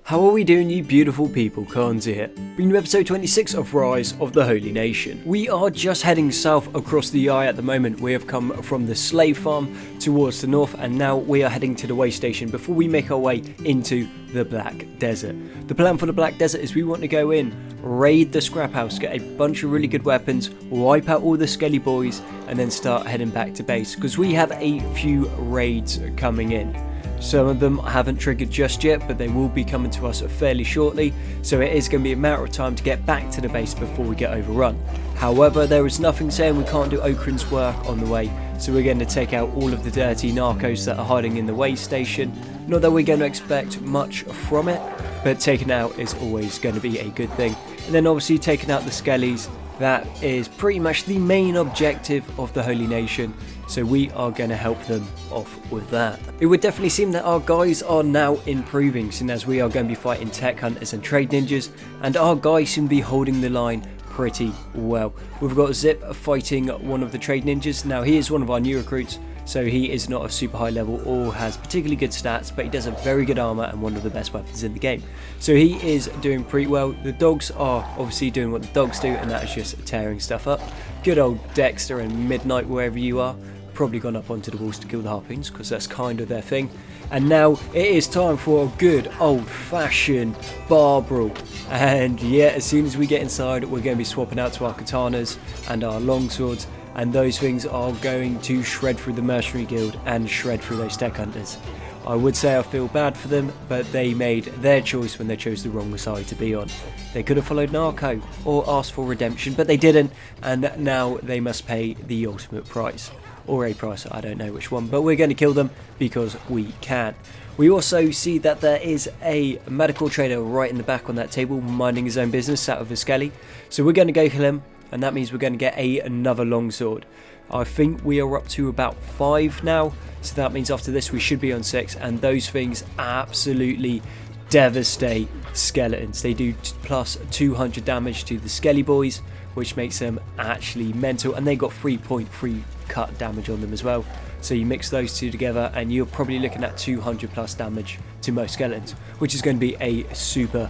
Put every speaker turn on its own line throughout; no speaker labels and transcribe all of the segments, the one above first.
How are we doing, you beautiful people? Khan's here, bringing you episode 26 of Rise of the Holy Nation. We are just heading south across the eye at the moment. We have come from the slave farm towards the north, and now we are heading to the way station before we make our way into the Black Desert. The plan for the Black Desert is we want to go in, raid the scrap house, get a bunch of really good weapons, wipe out all the Skeli boys, and then start heading back to base, because we have a few raids coming in. Some of them haven't triggered just yet, but they will be coming to us fairly shortly, so it is going to be a matter of time to get back to the base before we get overrun. However, there is nothing saying we can't do Okran's work on the way, so we're going to take out all of the dirty Narkos that are hiding in the way station. Not that we're going to expect much from it, but taking out is always going to be a good thing. And then obviously taking out the Skelis, that is pretty much the main objective of the Holy Nation, so we are going to help them off with that. It would definitely seem that our guys are now improving, seeing as we are going to be fighting tech hunters and trade ninjas, and our guys seem to be holding the line pretty well. We've got Zip fighting one of the trade ninjas. Now he is one of our new recruits, so he is not a super high level or has particularly good stats, but he does have very good armor and one of the best weapons in the game. So he is doing pretty well. The dogs are obviously doing what the dogs do, and that is just tearing stuff up. Good old Dexter and Midnight, wherever you are, probably gone up onto the walls to kill the harpoons, because that's kind of their thing. And now it is time for a good old-fashioned bar brawl. And yeah, as soon as we get inside, we're going to be swapping out to our katanas and our longswords, and those things are going to shred through the mercenary guild and shred through those tech hunters. I would say I feel bad for them, but they made their choice when they chose the wrong side to be on. They could have followed Narco or asked for redemption, but they didn't, and now they must pay the ultimate price. Or a price, I don't know which one, but we're going to kill them because we can. We also see that there is a medical trader right in the back on that table, minding his own business, sat with a Skeli. So we're going to go kill him, and that means we're going to get another longsword. I think we are up to about 5 now, so that means after this we should be on 6, and those things absolutely devastate skeletons. They do plus 200 damage to the Skeli boys, which makes them actually mental, and they got 3.3 cut damage on them as well. So you mix those two together and you're probably looking at 200 plus damage to most skeletons, which is going to be a super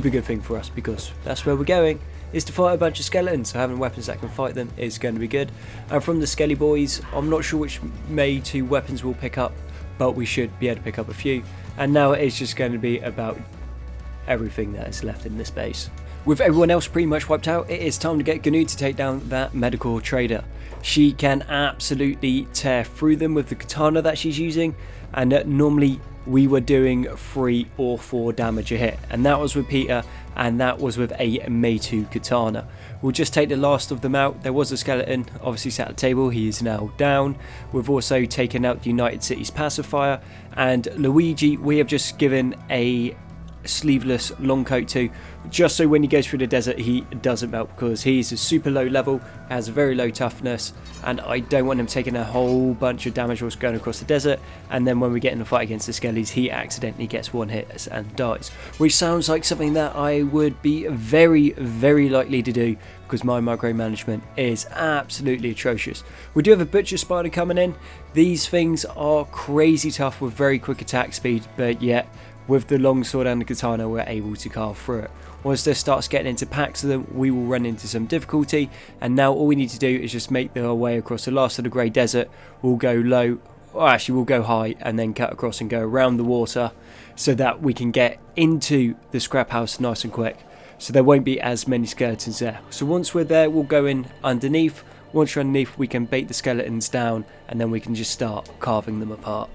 good thing for us, because that's where we're going, is to fight a bunch of skeletons. So having weapons that can fight them is going to be good. And from the Skeli boys, I'm not sure which May 2 weapons we'll pick up, but we should be able to pick up a few. And now it's just going to be about everything that is left in this base. With everyone else pretty much wiped out, it is time to get Gnu to take down that medical trader. She can absolutely tear through them with the katana that she's using, and normally we were doing 3 or 4 damage a hit, and that was with Peter, and that was with a May 2 katana. We'll just take the last of them out. There was a skeleton obviously sat at the table, he is now down. We've also taken out the United Cities pacifier, and Luigi we have just given a sleeveless long coat to, just so when he goes through the desert he doesn't melt, because he's a super low level, has a very low toughness, and I don't want him taking a whole bunch of damage whilst going across the desert, and then when we get in a fight against the Skelis he accidentally gets one hit and dies, which sounds like something that I would be very likely to do, because my micromanagement is absolutely atrocious. We do have a butcher spider coming in. These things are crazy tough with very quick attack speed, but yet with the longsword and the katana we're able to carve through it. Once this starts getting into packs of them, we will run into some difficulty, and now all we need to do is just make our way across the last of the grey desert. We'll go low, or actually we'll go high, and then cut across and go around the water, so that we can get into the scrap house nice and quick, so there won't be as many skeletons there. So once we're there, we'll go in underneath. Once you're underneath, we can bait the skeletons down, and then we can just start carving them apart.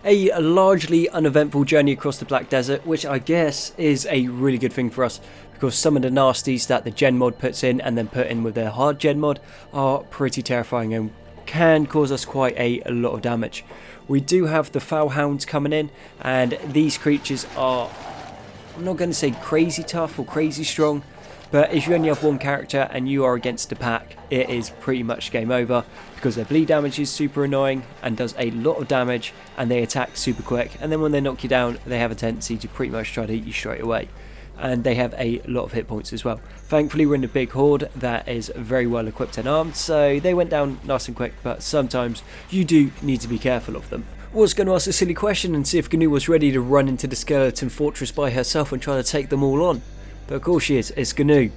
A largely uneventful journey across the Black Desert, which I guess is a really good thing for us, because some of the nasties that the gen mod puts in and then put in with their hard gen mod are pretty terrifying and can cause us quite a lot of damage. We do have the foul hounds coming in, and these creatures are, I'm not going to say crazy tough or crazy strong, but if you only have one character and you are against the pack, it is pretty much game over, because their bleed damage is super annoying and does a lot of damage, and they attack super quick, and then when they knock you down they have a tendency to pretty much try to eat you straight away, and they have a lot of hit points as well. Thankfully we're in a big horde that is very well equipped and armed, so they went down nice and quick, but sometimes you do need to be careful of them. Was going to ask a silly question and see if Gnu was ready to run into the skeleton fortress by herself and try to take them all on. But of course she is. It's Gnu.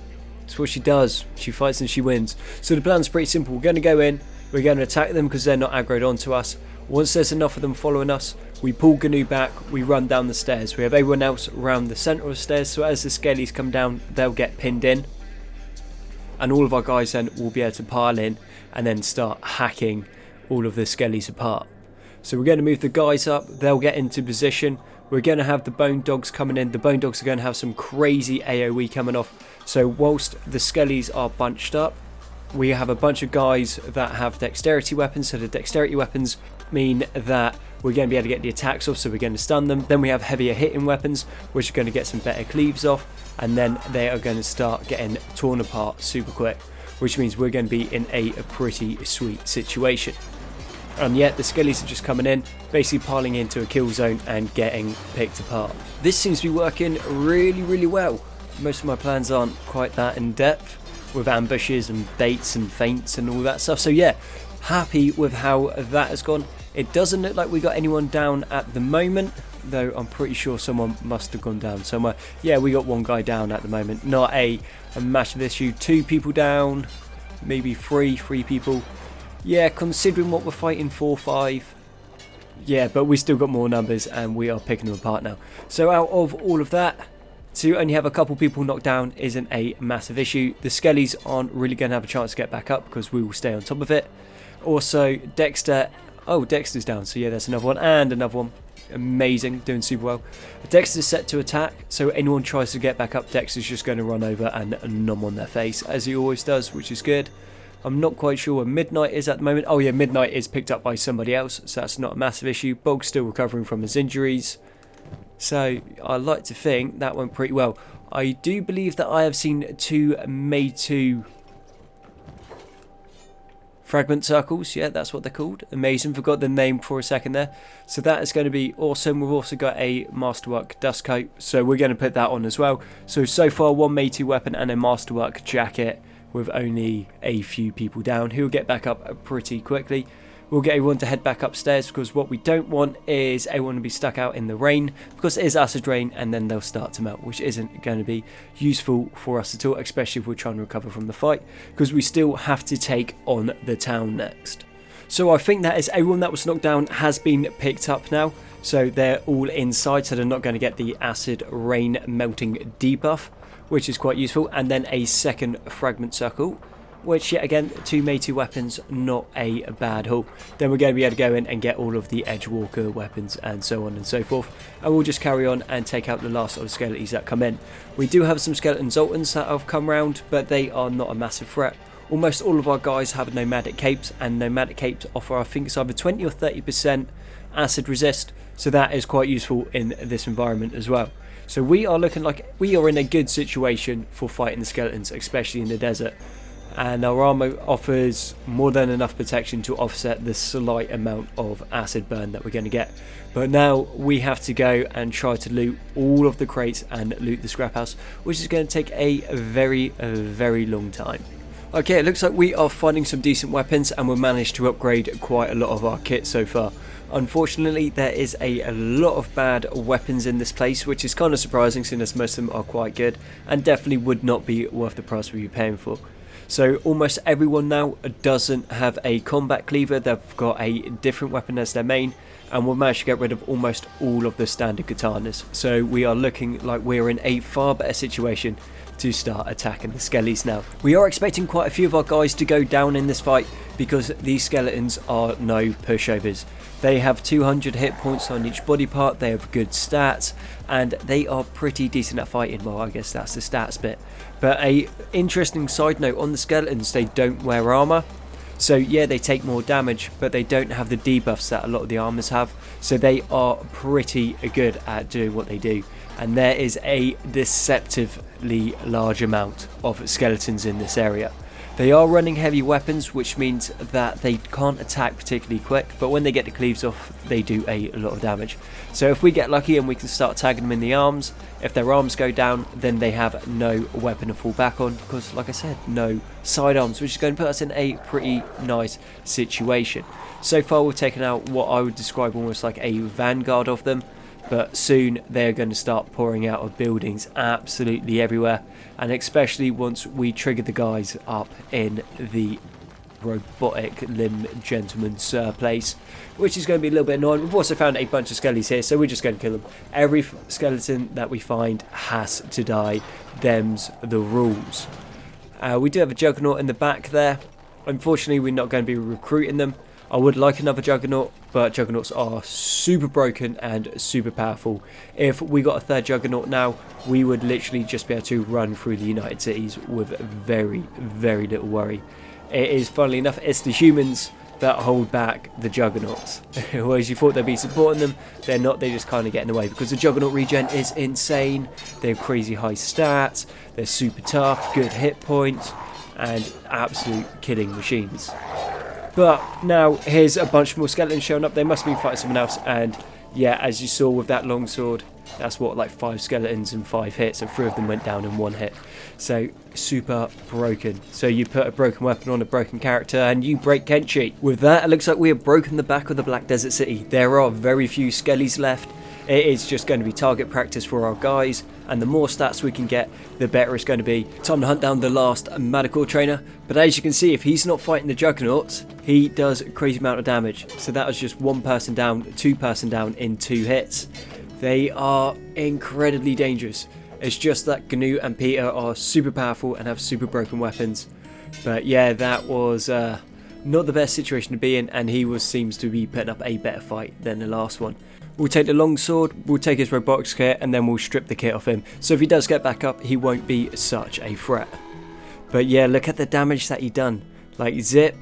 It's what she does. She fights and she wins. So the plan's pretty simple. We're going to go in. We're going to attack them because they're not aggroed onto us. Once there's enough of them following us, we pull Gnu back. We run down the stairs. We have everyone else around the centre of the stairs. So as the Skellies come down, they'll get pinned in. And all of our guys then will be able to pile in and then start hacking all of the Skellies apart. So we're going to move the guys up, they'll get into position. We're going to have the bone dogs coming in. The bone dogs are going to have some crazy AoE coming off. So whilst the Skellies are bunched up, we have a bunch of guys that have dexterity weapons. So the dexterity weapons mean that we're going to be able to get the attacks off, so we're going to stun them. Then we have heavier hitting weapons, which are going to get some better cleaves off. And then they are going to start getting torn apart super quick, which means we're going to be in a pretty sweet situation. And yet the Skellies are just coming in, basically piling into a kill zone and getting picked apart. This seems to be working really well. Most of my plans aren't quite that in depth with ambushes and baits and feints and all that stuff. So yeah, happy with how that has gone. It doesn't look like we got anyone down at the moment, though I'm pretty sure someone must have gone down somewhere. Yeah, we got one guy down at the moment. Not a massive issue. 2 people down, maybe three people. Yeah, considering what we're fighting, 4, 5. Yeah, but we still got more numbers and we are picking them apart now. So out of all of that, to only have a couple people knocked down isn't a massive issue. The Skellies aren't really going to have a chance to get back up because we will stay on top of it. Also, Dexter. Oh, Dexter's down. So yeah, that's another one and another one. Amazing, doing super well. Dexter's set to attack, so anyone tries to get back up, Dexter's just going to run over and nom on their face, as he always does, which is good. I'm not quite sure where Midnight is at the moment. Oh yeah, Midnight is picked up by somebody else, so that's not a massive issue. Bog's still recovering from his injuries. So I like to think that went pretty well. I do believe that I have seen 2 made to fragment circles. Yeah, that's what they're called. Amazing, forgot the name for a second there. So that is going to be awesome. We've also got a Masterwork dust coat, so we're going to put that on as well. So far 1 made to weapon and a Masterwork jacket, with only a few people down who will get back up pretty quickly. We'll get everyone to head back upstairs because what we don't want is everyone to be stuck out in the rain, because it is acid rain and then they'll start to melt, which isn't going to be useful for us at all, especially if we're trying to recover from the fight, because we still have to take on the town next. So I think that is everyone that was knocked down has been picked up now, so they're all inside, so they're not going to get the acid rain melting debuff, which is quite useful. And then a second fragment circle, which yet again 2 made to weapons, not a bad haul. Then we're going to be able to go in and get all of the Edgewalker weapons and so on and so forth, and we'll just carry on and take out the last of the skeletons that come in. We do have some skeleton Zoltans that have come round, but they are not a massive threat. Almost all of our guys have nomadic capes, and nomadic capes offer, I think it's either 20 or 30% acid resist, so that is quite useful in this environment as well. So we are looking like we are in a good situation for fighting the skeletons, especially in the desert. And our armor offers more than enough protection to offset the slight amount of acid burn that we're going to get. But now we have to go and try to loot all of the crates and loot the scrap house, which is going to take a very long time. Okay, it looks like we are finding some decent weapons and we've managed to upgrade quite a lot of our kit so far. Unfortunately, there is a lot of bad weapons in this place, which is kind of surprising seeing as most of them are quite good and definitely would not be worth the price we'd be paying for. So almost everyone now doesn't have a combat cleaver, they've got a different weapon as their main, and we've managed to get rid of almost all of the standard katanas. So we are looking like we're in a far better situation to start attacking the skellies now. We are expecting quite a few of our guys to go down in this fight because these skeletons are no pushovers. They have 200 hit points on each body part, they have good stats, and they are pretty decent at fighting. Well, I guess that's the stats bit. But a interesting side note on the skeletons, they don't wear armor. So yeah, they take more damage, but they don't have the debuffs that a lot of the armors have. So they are pretty good at doing what they do. And there is a deceptively large amount of skeletons in this area. They are running heavy weapons, which means that they can't attack particularly quick, but when they get the cleaves off, they do a lot of damage. So if we get lucky and we can start tagging them in the arms, if their arms go down, then they have no weapon to fall back on, because like I said, no sidearms, which is going to put us in a pretty nice situation. So far we've taken out what I would describe almost like a vanguard of them, but soon they're going to start pouring out of buildings absolutely everywhere, and especially once we trigger the guys up in the robotic limb gentleman's place, which is going to be a little bit annoying. We've also found a bunch of skellies here, so we're just going to kill them. Every skeleton that we find has to die. Them's the rules. We do have a juggernaut in the back there. Unfortunately, we're not going to be recruiting them. I would like another juggernaut, but juggernauts are super broken and super powerful. If we got a third juggernaut now, we would literally just be able to run through the United Cities with very, very little worry. It is, funnily enough, it's the humans that hold back the juggernauts. Whereas you thought they'd be supporting them, they're not, they just kind of get in the way, because the juggernaut regen is insane. They have crazy high stats, they're super tough, good hit points, and absolute killing machines. But now here's a bunch more skeletons showing up. They must be fighting someone else, and yeah, as you saw with that longsword, that's what, like 5 skeletons and 5 hits, and 3 of them went down in 1 hit. So super broken. So you put a broken weapon on a broken character and you break Kenshi. With that, it looks like we have broken the back of the Black Desert City. There are very few skellies left. It is just going to be target practice for our guys, and the more stats we can get, the better it's going to be. Time to hunt down the last medical trainer, but as you can see, if he's not fighting the juggernauts, he does a crazy amount of damage. So that was just 1 person down, 2 person down in 2 hits. They are incredibly dangerous. It's just that GNU and Peter are super powerful and have super broken weapons. But yeah, that was not the best situation to be in, and he seems to be putting up a better fight than the last one. We'll take the longsword, we'll take his robotics kit, and then we'll strip the kit off him. So if he does get back up, he won't be such a threat. But yeah, look at the damage that he done. Like zip,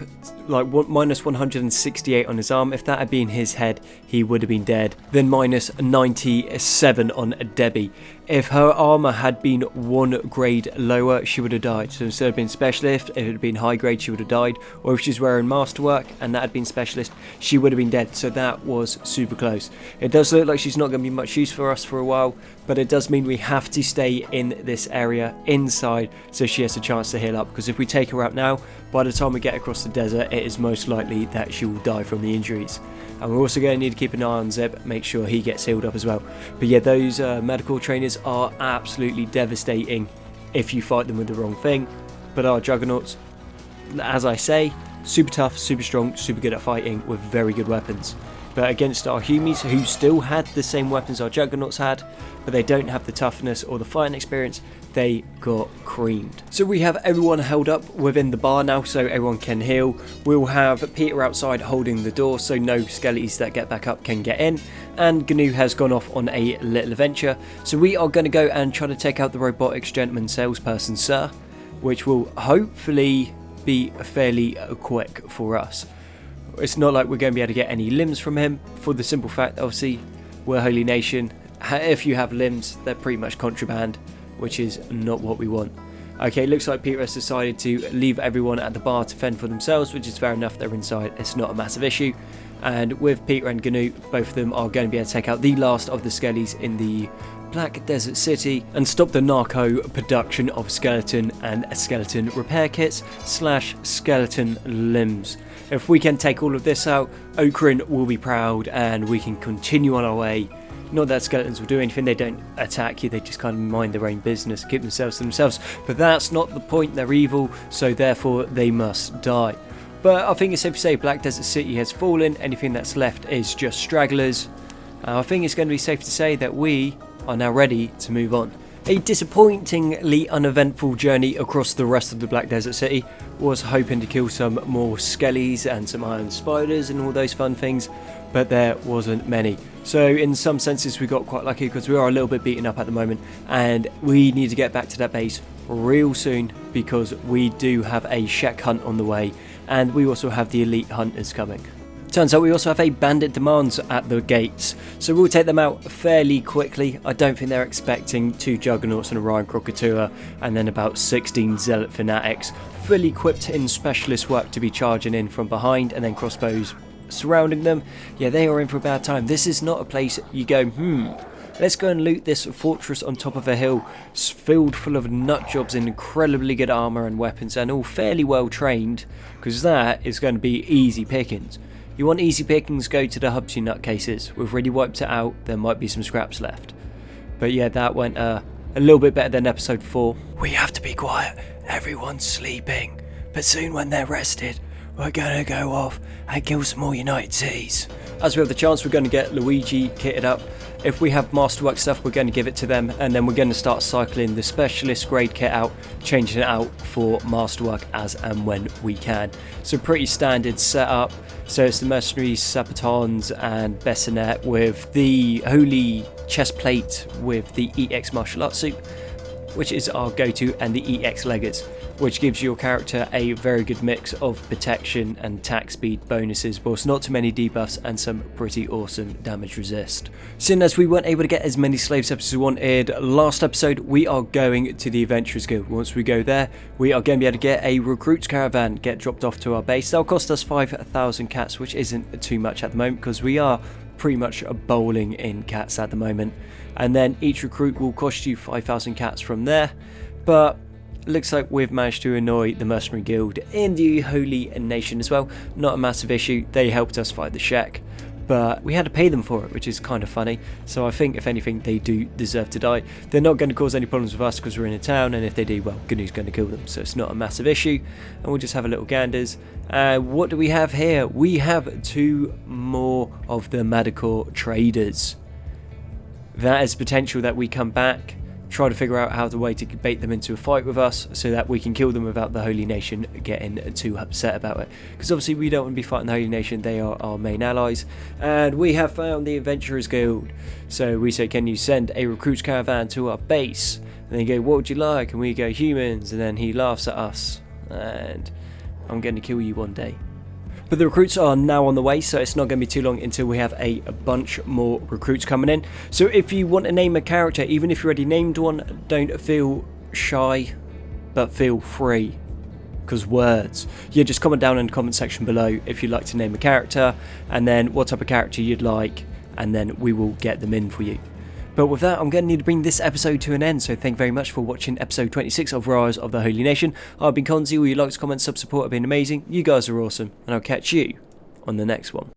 like minus 168 on his arm. If that had been his head, he would have been dead. Then minus 97 on Debbie. If her armor had been 1 grade lower, she would have died. So instead of being specialist, if it had been high grade, she would have died. Or if she's wearing masterwork and that had been specialist, she would have been dead. So that was super close. It does look like she's not going to be much use for us for a while, but it does mean we have to stay in this area inside so she has a chance to heal up. Because if we take her out now, by the time we get across the desert, it is most likely that she will die from the injuries. And we're also going to need to keep an eye on Zeb, make sure he gets healed up as well. But yeah, those medical trainers are absolutely devastating if you fight them with the wrong thing. But our juggernauts, as I say, super tough, super strong, super good at fighting with very good weapons. But against our humies, who still had the same weapons our juggernauts had, but they don't have the toughness or the fighting experience, they got creamed. So we have everyone held up within the bar now, so everyone can heal. We'll have Peter outside holding the door, so no skeletons that get back up can get in. And GNU has gone off on a little adventure. So we are going to go and try to take out the robotics gentleman salesperson, sir, which will hopefully be fairly quick for us. It's not like we're going to be able to get any limbs from him, for the simple fact, obviously, we're a holy nation. If you have limbs, they're pretty much contraband, which is not what we want. Okay, looks like Peter has decided to leave everyone at the bar to fend for themselves, which is fair enough, they're inside, it's not a massive issue. And with Peter and GNU, both of them are going to be able to take out the last of the skellies in the Black Desert City and stop the narco production of skeleton and skeleton repair kits / skeleton limbs. If we can take all of this out, Okran will be proud and we can continue on our way. Not that skeletons will do anything, they don't attack you, they just kind of mind their own business, keep themselves to themselves. But that's not the point, they're evil, so therefore they must die. But I think it's safe to say Black Desert City has fallen, anything that's left is just stragglers. I think it's going to be safe to say that we are now ready to move on. A disappointingly uneventful journey across the rest of the Black Desert City. Was hoping to kill some more skellies and some iron spiders and all those fun things, but there wasn't many. So in some senses we got quite lucky because we are a little bit beaten up at the moment and we need to get back to that base real soon because we do have a shack hunt on the way and we also have the elite hunters coming. Turns out we also have a bandit demands at the gates, so we'll take them out fairly quickly. I don't think they're expecting 2 juggernauts and a Ryan Krakatoa and then about 16 zealot fanatics fully equipped in specialist work to be charging in from behind and then crossbows surrounding them. Yeah, they are in for a bad time. This is not a place you go, let's go and loot this fortress on top of a hill filled full of nut jobs in incredibly good armour and weapons and all fairly well trained, because that is going to be easy pickings. You want easy pickings, go to the hubs, you nutcases. We've already wiped it out, there might be some scraps left. But yeah, that went a little bit better than episode 4. We have to be quiet, everyone's sleeping. But soon when they're rested, we're going to go off and kill some more United Seas. As we have the chance, we're going to get Luigi kitted up. If we have masterwork stuff, we're going to give it to them, and then we're going to start cycling the specialist grade kit out, changing it out for masterwork as and when we can. So pretty standard setup. So it's the mercenaries, sabatons and bassinet with the holy chest plate with the EX martial arts suit, which is our go-to, and the EX leggers, which gives your character a very good mix of protection and attack speed bonuses, whilst not too many debuffs and some pretty awesome damage resist. Seeing as we weren't able to get as many slaves as we wanted last episode, we are going to the Adventurers Guild. Once we go there, we are going to be able to get a recruits caravan, get dropped off to our base. That'll cost us 5,000 cats, which isn't too much at the moment, because we are pretty much bowling in cats at the moment. And then each recruit will cost you 5,000 cats from there. But looks like we've managed to annoy the Mercenary Guild in the Holy Nation as well. Not a massive issue, they helped us fight the Shek, but we had to pay them for it, which is kind of funny. So I think if anything, they do deserve to die. They're not going to cause any problems with us because we're in a town, and if they do, well, Gnu's going to kill them, so it's not a massive issue. And we'll just have a little ganders. What do we have here? We have 2 more of the Madakor traders. That is potential that we come back, try to figure out how the way to bait them into a fight with us so that we can kill them without the Holy Nation getting too upset about it. Because obviously we don't want to be fighting the Holy Nation, they are our main allies. And we have found the Adventurers Guild. So we say, can you send a recruits caravan to our base? And they go, what would you like? And we go, humans. And then he laughs at us. And I'm going to kill you one day. But the recruits are now on the way, so it's not going to be too long until we have a bunch more recruits coming in. So if you want to name a character, even if you already named one, don't feel shy, but feel free. Because words. Yeah, just comment down in the comment section below if you'd like to name a character, and then what type of character you'd like, and then we will get them in for you. But with that, I'm going to need to bring this episode to an end, so thank you very much for watching episode 26 of Rise of the Holy Nation. I've been Konzi. All your likes, comments, sub support have been amazing. You guys are awesome, and I'll catch you on the next one.